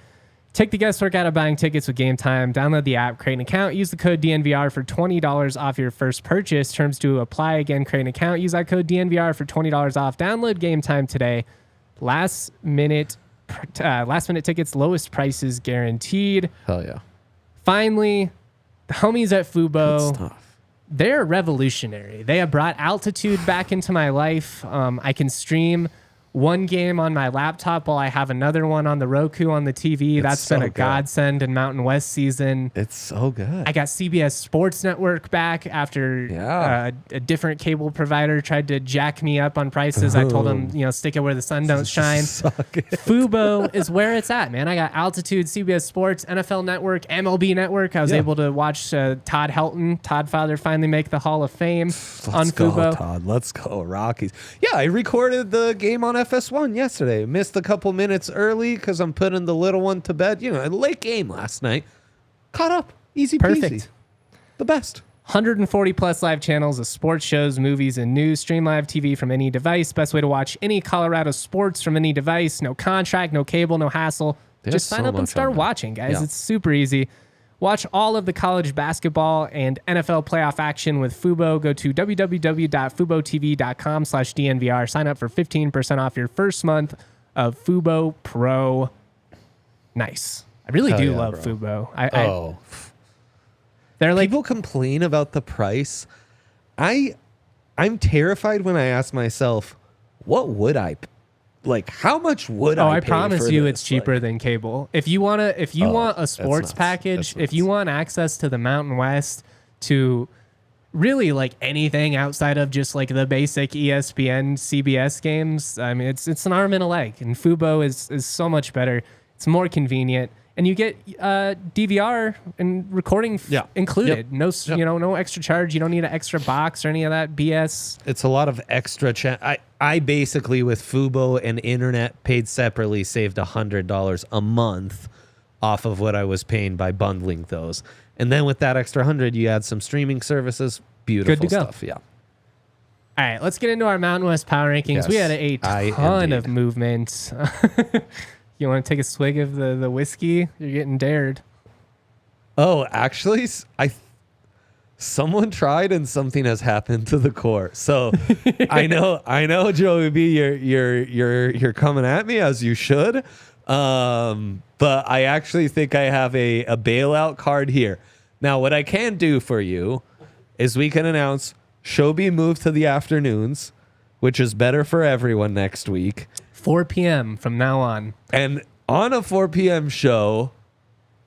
Take the guesswork out of buying tickets with Game Time. Download the app, create an account, use the code DNVR for $20 off your first purchase. Terms to apply. Again, create an account, use that code DNVR for $20 off. Download Game Time today. Last minute tickets, lowest prices guaranteed. Hell yeah. Finally, the homies at Fubo. Good stuff. They're revolutionary. They have brought altitude back into my life. I can stream one game on my laptop while I have another one on the Roku on the TV. That's been a godsend in Mountain West season. It's so good. I got CBS Sports Network back after a different cable provider tried to jack me up on prices. I told them, stick it where the sun don't shine. Fubo is where it's at, man. I got Altitude, CBS Sports, NFL Network, MLB Network. I was able to watch Todd Helton, Todd Father, finally make the Hall of Fame on Fubo. Todd. Let's go, Rockies. Yeah, I recorded the game on FS1 yesterday. Missed a couple minutes early because I'm putting the little one to bed. A late game last night. Caught up. Easy peasy. Perfect. The best. 140 plus live channels of sports shows, movies, and news. Stream live TV from any device. Best way to watch any Colorado sports from any device. No contract, no cable, no hassle. Just sign up and start watching, guys. Yeah. It's super easy. Watch all of the college basketball and NFL playoff action with Fubo. Go to www.fubotv.com/DNVR. Sign up for 15% off your first month of Fubo Pro. Nice. I really do love Fubo. They're like, people complain about the price. I I'm terrified when I ask myself, what would I like? How much would I? I pay promise for you, this? it's cheaper than cable. If you want a sports nuts. package, That's if you want access to the Mountain West, to really like anything outside of just like the basic ESPN, CBS games, I mean, it's an arm and a leg. And Fubo is so much better. It's more convenient. And you get DVR and recording included. Yep. No extra charge. You don't need an extra box or any of that BS. It's a lot of extra. I basically, with Fubo and internet paid separately, saved $100 a month off of what I was paying by bundling those. And then with that extra 100, you add some streaming services. Beautiful Good to go. stuff. Yeah. All right, let's get into our Mountain West Power Rankings. Yes, We had a ton of movement. You want to take a swig of the whiskey? You're getting dared. Oh, actually, someone tried and something has happened to the core. So I know, Joey B, you're coming at me as you should. But I actually think I have a bailout card here. Now, what I can do for you is we can announce show be moved to the afternoons, which is better for everyone next week. 4 p.m. from now on. And on a 4 p.m. show,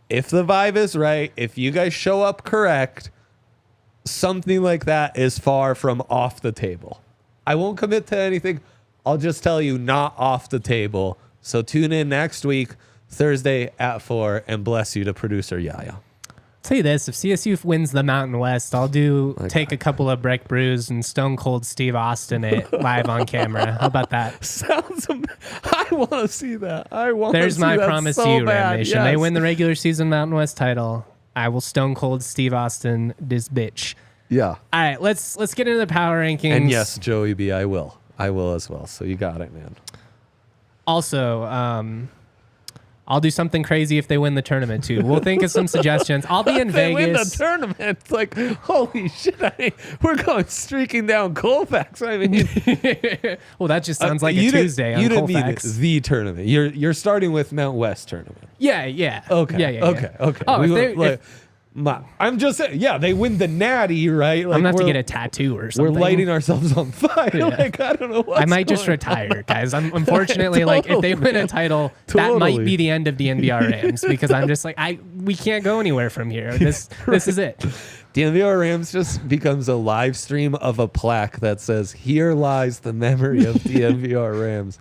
if the vibe is right, if you guys show up correct, something like that is far from off the table. I won't commit to anything. I'll just tell you not off the table. So tune in next week, Thursday at 4, and bless you to producer Yaya. I'll tell you this, if CSU wins the Mountain West, I'll take a couple of Breck Brews and Stone Cold Steve Austin it live on camera. How about that? I want to see that. There's my promise to you, Ram Nation. Yes. They win the regular season Mountain West title. I will Stone Cold Steve Austin this bitch. Yeah. All right, let's get into the power rankings. And yes, Joey B, I will as well. So you got it, man. Also, I'll do something crazy if they win the tournament too. We'll think of some suggestions. I'll be in They Vegas. win the tournament. It's like, holy shit! We're going streaking down Colfax. I mean, well, that just sounds like a Tuesday on you didn't Colfax. mean the tournament. You're starting with Mount West tournament. Yeah. Okay. Yeah. Okay. Oh, I'm just saying. Yeah, they win the Natty, right? Like, I'm gonna have to get a tattoo or something. We're lighting ourselves on fire. Yeah. Like, I don't know what. I might just retire, guys. Unfortunately, like if they win a title, that might be the end of DNVR Rams because I'm just like we can't go anywhere from here. This is it. DNVR Rams just becomes a live stream of a plaque that says, "Here lies the memory of DNVR Rams."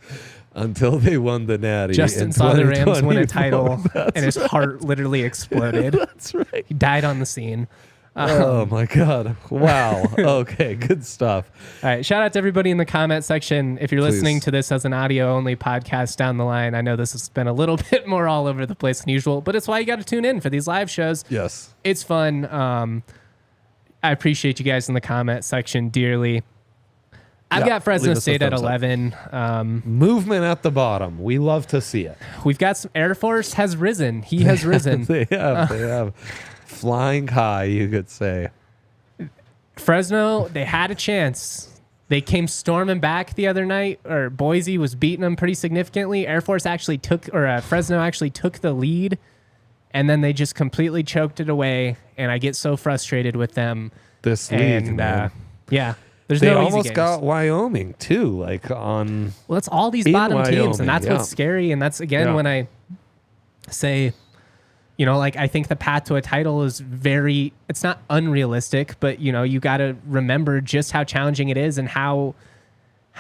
Until they won the Natty. Justin saw the Rams win a title, and his heart literally exploded. That's right. He died on the scene. Oh my God. Wow. Okay. Good stuff. All right. Shout out to everybody in the comment section. If you're listening to this as an audio only podcast down the line, I know this has been a little bit more all over the place than usual, but it's why you got to tune in for these live shows. Yes. It's fun. I appreciate you guys in the comment section dearly. I've got Fresno State at 11. Movement at the bottom. We love to see it. We've got some Air Force has risen. He has risen. They have. Flying high, you could say. Fresno, they had a chance. They came storming back the other night, or Boise was beating them pretty significantly. Fresno actually took the lead, and then they just completely choked it away, and I get so frustrated with them. This league, man. Yeah. There's they no almost easy games. got Wyoming too, like on. Well, it's all these bottom Wyoming, teams, and that's what's scary. And that's again when I say, like I think the path to a title is it's not unrealistic, but you got to remember just how challenging it is and how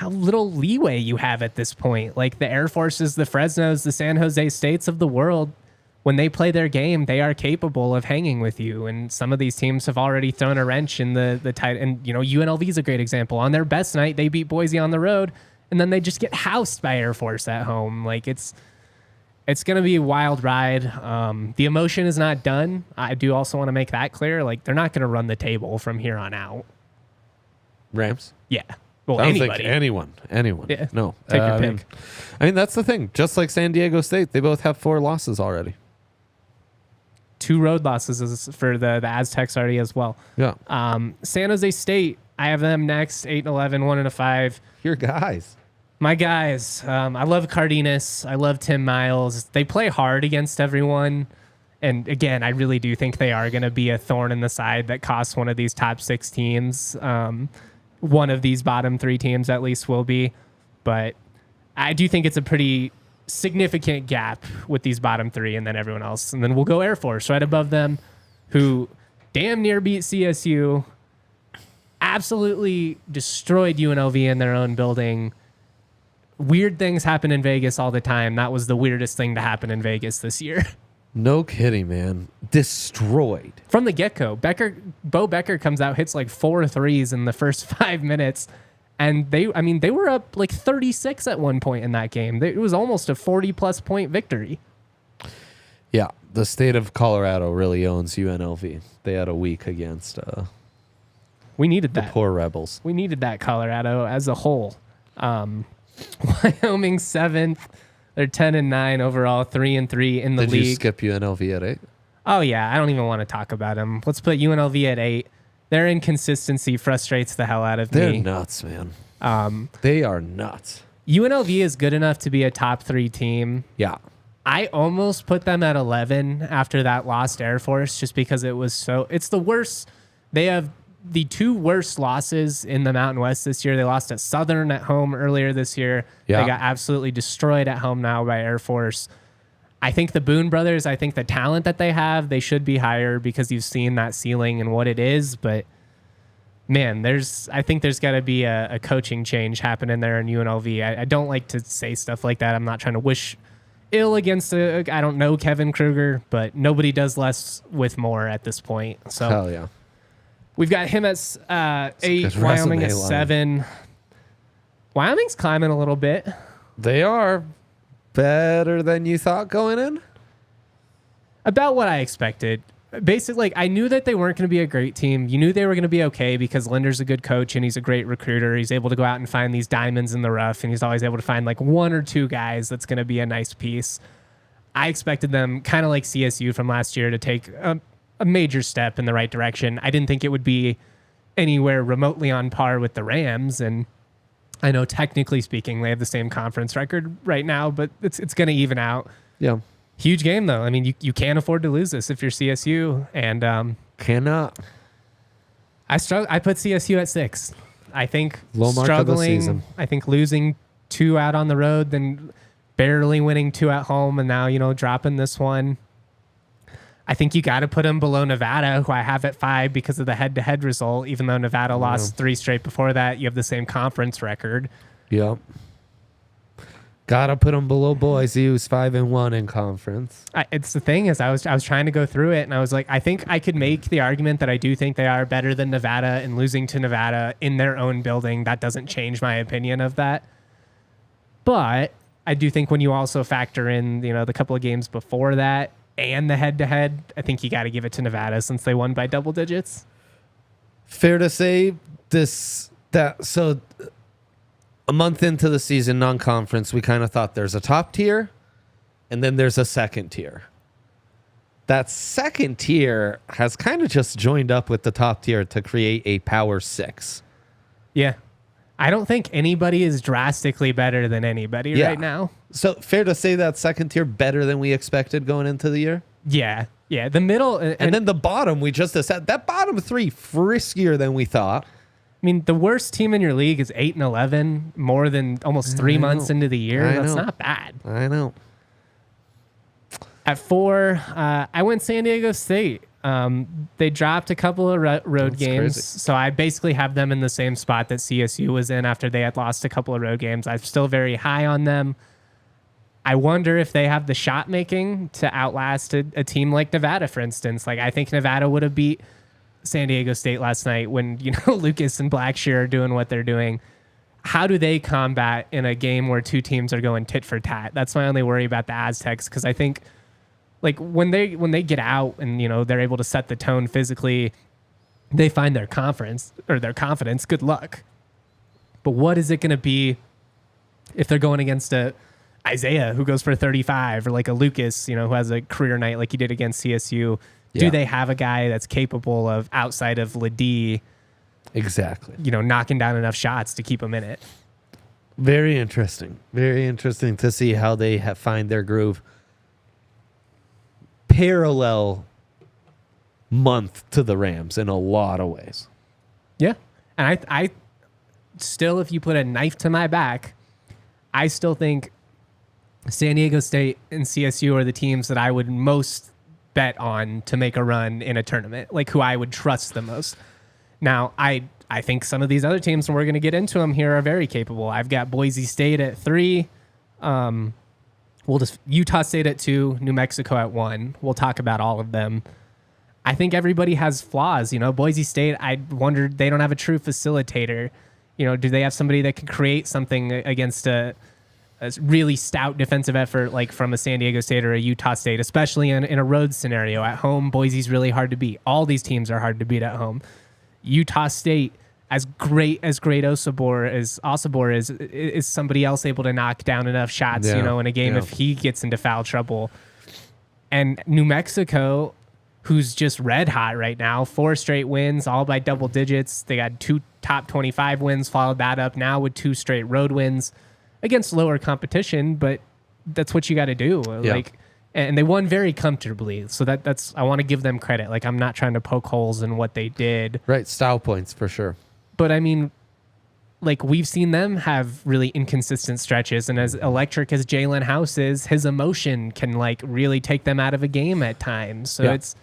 little leeway you have at this point. Like the Air Forces, the Fresnos, the San Jose States of the world. When they play their game, they are capable of hanging with you. And some of these teams have already thrown a wrench in the title. And, UNLV is a great example. On their best night, they beat Boise on the road, and then they just get housed by Air Force at home. Like, it's going to be a wild ride. The emotion is not done. I do also want to make that clear. Like, they're not going to run the table from here on out. Rams? Yeah. Well, I don't anybody. think anyone. Yeah. No. Take your pick. I mean, that's the thing. Just like San Diego State, they both have 4 losses already. 2 road losses for the Aztecs already as well. Yeah. San Jose State, I have them next, 8-11, 1-5. Your guys. My guys. I love Cardenas. I love Tim Miles. They play hard against everyone. And again, I really do think they are going to be a thorn in the side that costs one of these top 6 teams. one of these bottom 3 teams at least will be. But I do think it's a pretty significant gap with these bottom 3 and then everyone else. And then we'll go Air Force right above them, who damn near beat CSU, absolutely destroyed UNLV in their own building. Weird things happen in Vegas all the time. That was the weirdest thing to happen in Vegas this year. No kidding, man. Destroyed. From the get-go. Bo Becker comes out, hits like 4 threes in the first 5 minutes. And they were up like 36 at one point in that game. It was almost a 40-plus point victory. Yeah, the state of Colorado really owns UNLV. They had a week against we needed the that. poor Rebels. We needed that, Colorado, as a whole. Wyoming 7th. They're 10-9 overall, 3-3 in the league. Did you skip UNLV at 8? Oh, yeah. I don't even want to talk about them. Let's put UNLV at 8. Their inconsistency frustrates the hell out of me. They're nuts, man. They are nuts. UNLV is good enough to be a top 3 team. Yeah. I almost put them at 11 after that lost Air Force just because it's the worst. They have the 2 worst losses in the Mountain West this year. They lost at Southern at home earlier this year. Yeah. They got absolutely destroyed at home now by Air Force. I think the Boone brothers, I think the talent that they have, they should be higher because you've seen that ceiling and what it is. But, man, I think there's got to be a coaching change happening there in UNLV. I don't like to say stuff like that. I'm not trying to wish ill against, I don't know Kevin Kruger, but nobody does less with more at this point. So Hell yeah. We've got him at 8, Wyoming at 7. Wyoming's climbing a little bit. They are better than you thought going in? About what I expected. Basically, I knew that they weren't going to be a great team. You knew they were going to be okay because Linder's a good coach and he's a great recruiter. He's able to go out and find these diamonds in the rough, and he's always able to find like 1 or 2 guys that's going to be a nice piece. I expected them, kind of like CSU from last year, to take a major step in the right direction. I didn't think it would be anywhere remotely on par with the Rams, and I know technically speaking they have the same conference record right now, but it's going to even out. Yeah. Huge game, though. I mean, you can't afford to lose this if you're CSU. And cannot. I put CSU at 6. I think low mark of the season. I think losing 2 out on the road, then barely winning 2 at home, and now, dropping this one. I think you got to put them below Nevada, who I have at 5 because of the head-to-head result. Even though Nevada lost 3 straight before that, you have the same conference record. Yep. Gotta put them below Boise, who's 5-1 in conference. It's the thing is, I was trying to go through it, and I was like, I think I could make the argument that I do think they are better than Nevada, and losing to Nevada in their own building, that doesn't change my opinion of that. But I do think when you also factor in, the couple of games before that and the head-to-head, I think you got to give it to Nevada since they won by double digits. Fair to say so a month into the season, non-conference, we kind of thought there's a top tier and then there's a second tier. That second tier has kind of just joined up with the top tier to create a power 6. Yeah. I don't think anybody is drastically better than anybody right now. So fair to say that second tier better than we expected going into the year? Yeah. Yeah. The middle. And then the bottom, we just said that bottom 3 friskier than we thought. I mean, the worst team in your league is 8-11, more than almost 3 months into the year. That's not bad. I know. At 4, I went San Diego State. They dropped a couple of road games, crazy. so I basically have them in the same spot that CSU was in after they had lost a couple of road games. I'm still very high on them. I wonder if they have the shot making to outlast a team like Nevada, for instance. Like, I think Nevada would have beat San Diego State last night when Lucas and Blackshear are doing what they're doing. How do they combat in a game where 2 teams are going tit for tat? That's my only worry about the Aztecs, because I think like when they get out and they're able to set the tone physically, they find their confidence. Good luck. But what is it going to be if they're going against a Isaiah who goes for 35, or like a Lucas, who has a career night like he did against CSU? Yeah. Do they have a guy that's capable of, outside of Ledee, exactly, knocking down enough shots to keep them in it? Very interesting. Very interesting to see how they find their groove. Parallel month to the Rams in a lot of ways. Yeah. And still, if you put a knife to my back, I still think San Diego State and CSU are the teams that I would most bet on to make a run in a tournament, like who I would trust the most. Now, I think some of these other teams, and we're going to get into them here, are very capable. I've got Boise State at 3. Utah State at 2, New Mexico at 1. We'll talk about all of them. I think everybody has flaws. Boise State, I wondered, they don't have a true facilitator. Do they have somebody that can create something against a really stout defensive effort like from a San Diego State or a Utah State, especially in a road scenario? At home, Boise's really hard to beat. All these teams are hard to beat at home. Utah State, as great Osabor is somebody else able to knock down enough shots, in a game if he gets into foul trouble. And New Mexico, who's just red hot right now, 4 straight wins, all by double digits. They got 2 top 25 wins, followed that up now with 2 straight road wins against lower competition, but that's what you got to do. Yeah. And they won very comfortably. So that's I want to give them credit. I'm not trying to poke holes in what they did. Right, style points for sure. But I mean, we've seen them have really inconsistent stretches, and as electric as Jalen House is, his emotion can really take them out of a game at times. So it's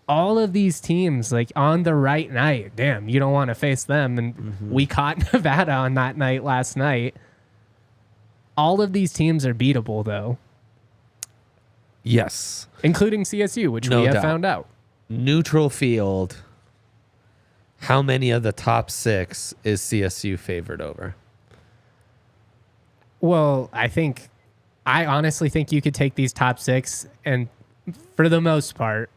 all of these teams on the right night. Damn, you don't want to face them. And we caught Nevada on that night last night. All of these teams are beatable, though. Yes, including CSU, which we have found out. Neutral field. How many of the top 6 is CSU favored over? Well, I honestly think you could take these top 6, and for the most part,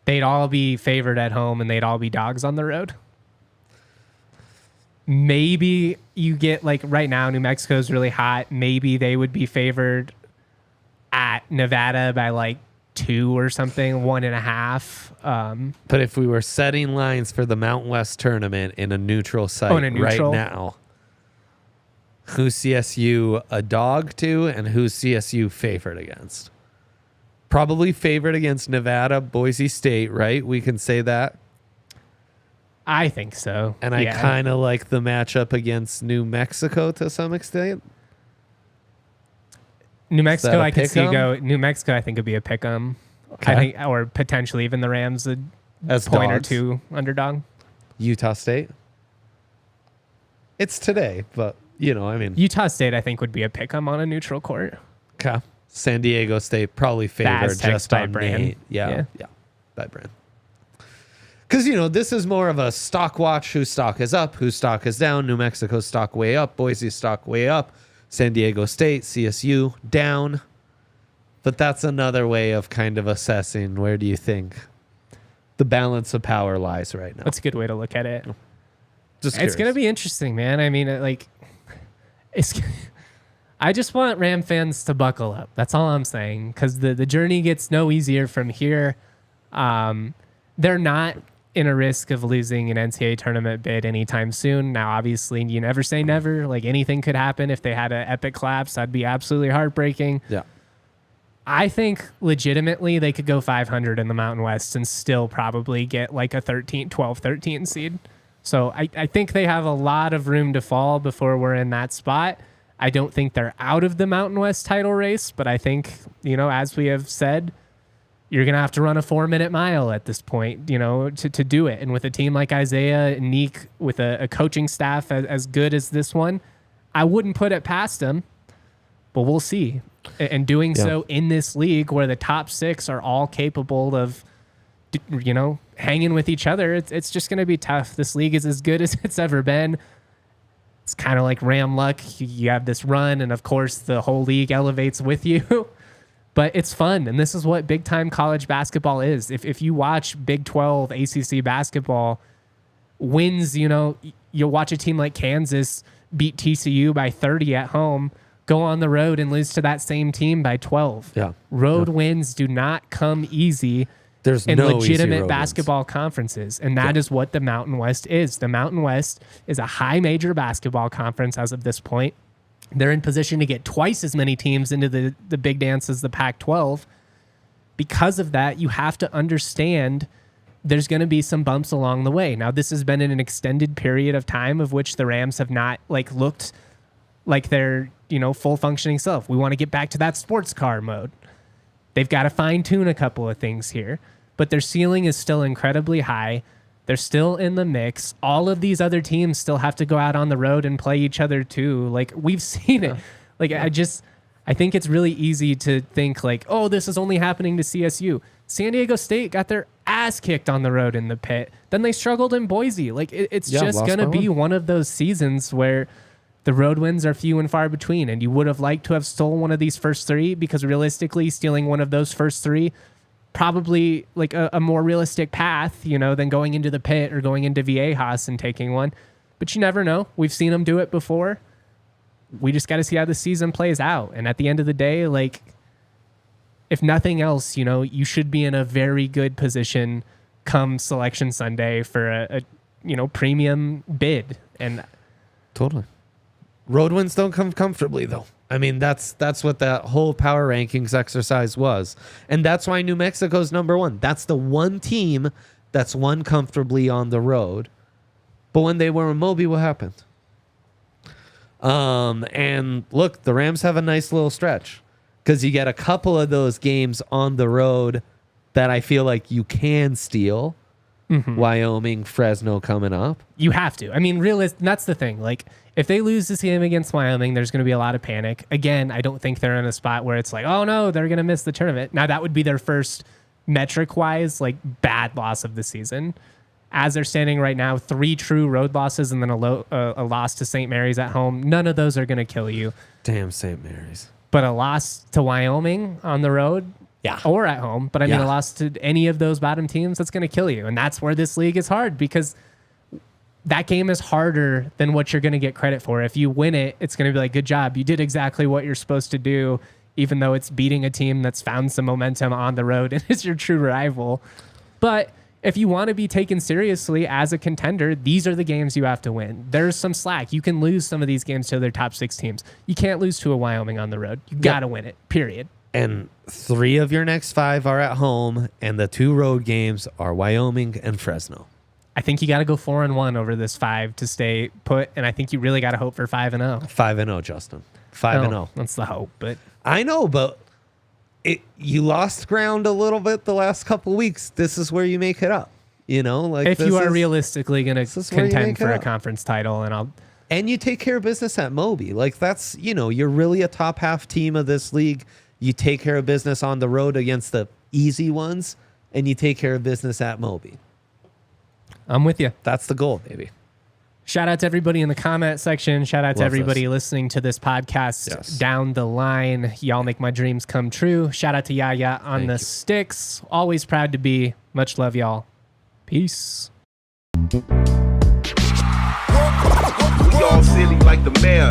they'd all be favored at home and they'd all be dogs on the road. Maybe you get right now, New Mexico's really hot. Maybe they would be favored at Nevada by 2 or something, 1.5. But if we were setting lines for the Mountain West tournament in a neutral site right now, who's CSU a dog to and who's CSU favored against? Probably favored against Nevada, Boise State, right? We can say that. I think so. And I kind of like the matchup against New Mexico to some extent. New Mexico, I could see go. New Mexico, I think would be a pick 'em. Okay. I think, or potentially even the Rams as point dogs. Or 2 underdog. Utah State. It's today, but Utah State, I think, would be a pick 'em on a neutral court. Okay. San Diego State probably favored just by brand. Nate. Yeah, by brand. Because this is more of a stock watch. Whose stock is up, whose stock is down. New Mexico stock way up, Boise stock way up. San Diego State, CSU, down. But that's another way of kind of assessing where do you think the balance of power lies right now. That's a good way to look at it. It's going to be interesting, man. I mean, I just want Ram fans to buckle up. That's all I'm saying, because the journey gets no easier from here. They're not in a risk of losing an NCAA tournament bid anytime soon. Now, obviously, you never say never. Anything could happen. If they had an epic collapse, that'd be absolutely heartbreaking. Yeah. I think legitimately they could go 500 in the Mountain West and still probably get a 12, 13 seed. So I think they have a lot of room to fall before we're in that spot. I don't think they're out of the Mountain West title race, but I think, as we have said, you're going to have to run a 4-minute mile at this point, to do it. And with a team like Isaiah and Neek, with a coaching staff as good as this one, I wouldn't put it past them, but we'll see. And doing so in this league where the top 6 are all capable of, hanging with each other, it's just going to be tough. This league is as good as it's ever been. It's kind of like Ram luck. You have this run, and of course the whole league elevates with you. But it's fun, and this is what big-time college basketball is. If you watch Big 12 ACC basketball, wins, you'll watch a team like Kansas beat TCU by 30 at home, go on the road and lose to that same team by 12. Yeah. Road wins do not come easy. There's in no legitimate basketball conferences, and that is what the Mountain West is. The Mountain West is a high major basketball conference as of this point. They're in position to get twice as many teams into the big dance as the Pac-12. Because of that, you have to understand there's going to be some bumps along the way. Now, this has been in an extended period of time of which the Rams have not looked like their, full functioning self. We want to get back to that sports car mode. They've got to fine tune a couple of things here, but their ceiling is still incredibly high. They're still in the mix. All of these other teams still have to go out on the road and play each other too. We've seen it. I think it's really easy to think oh, this is only happening to CSU. San Diego State got their ass kicked on the road in the pit. Then they struggled in Boise. It's just going to be one of those seasons where the road wins are few and far between. And you would have liked to have stolen one of these first three, because realistically, stealing one of those first three, probably a more realistic path, than going into the pit or going into Viejas and taking one. But you never know. We've seen them do it before. We just got to see how the season plays out. And at the end of the day, if nothing else, you should be in a very good position come Selection Sunday for a premium bid. And totally. Road wins don't come comfortably, though. I mean, that's what that whole power rankings exercise was. And that's why New Mexico's number one. That's the one team that's won comfortably on the road. But when they were in Moby, what happened? And look, the Rams have a nice little stretch, because you get a couple of those games on the road that I feel like you can steal. Mm-hmm. Wyoming, Fresno coming up. You have to. I mean, that's the thing. If they lose this game against Wyoming, there's going to be a lot of panic. Again, I don't think they're in a spot where it's oh no, they're going to miss the tournament. Now, that would be their first metric-wise, bad loss of the season. As they're standing right now, 3 true road losses and then a loss to St. Mary's at home. None of those are going to kill you. Damn St. Mary's. But a loss to Wyoming on the road, or at home, but I mean a loss to any of those bottom teams, that's going to kill you. And that's where this league is hard, because that game is harder than what you're going to get credit for. If you win it, it's going to be good job. You did exactly what you're supposed to do, even though it's beating a team that's found some momentum on the road and is your true rival. But if you want to be taken seriously as a contender, these are the games you have to win. There's some slack. You can lose some of these games to their top 6 teams. You can't lose to a Wyoming on the road. You got to win it, period. And 3 of your next 5 are at home, and the 2 road games are Wyoming and Fresno. I think you got to go 4-1 over this 5 to stay put, and I think you really got to hope for 5-0. 5-0, Justin. 5-0. That's the hope, but I know, but you lost ground a little bit the last couple weeks. This is where you make it up. If you are realistically going to contend for a conference title, and you take care of business at Moby. That's, you're really a top half team of this league. You take care of business on the road against the easy ones, and you take care of business at Moby. I'm with you. That's the goal, baby. Shout out to everybody in the comment section. Shout out to everybody listening to this podcast down the line. Y'all make my dreams come true. Shout out to Yaya on the sticks. Always proud to be. Much love, y'all. Peace. We all silly like the mayor.